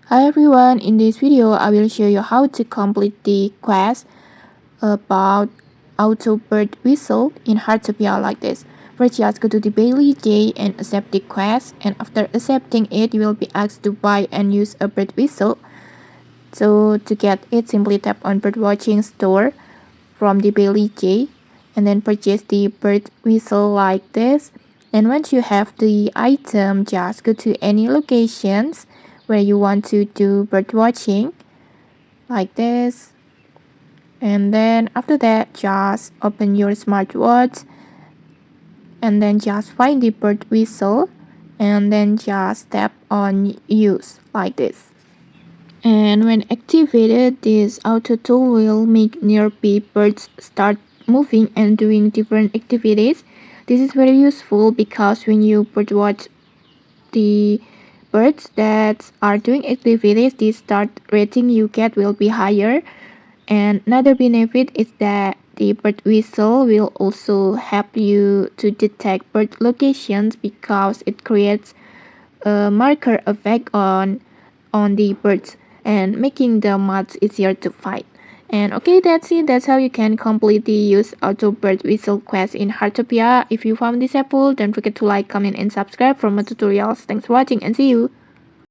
Hi everyone, in this video I will show you how to complete the quest about auto bird whistle in Heartopia like this. First just go to the Bailey J and accept the quest, and after accepting it you will be asked to buy and use a bird whistle. So to get it, simply tap on bird watching store from the Bailey J and then purchase the bird whistle like this. And once you have the item, just go to any locations where you want to do bird watching like this. And then after that, just open your smartwatch and then just find the bird whistle and then just tap on use like this. And when activated, this auto tool will make nearby birds start moving and doing different activities. This is very useful because when you birdwatch the birds that are doing activities, the start rating you get will be higher. And another benefit is that the bird whistle will also help you to detect bird locations because it creates a marker effect on the birds and making them much easier to find. And okay, that's it. That's how you can completely use auto bird whistle quest in Heartopia. If you found this helpful, don't forget to like, comment, and subscribe for more tutorials. Thanks for watching and see you.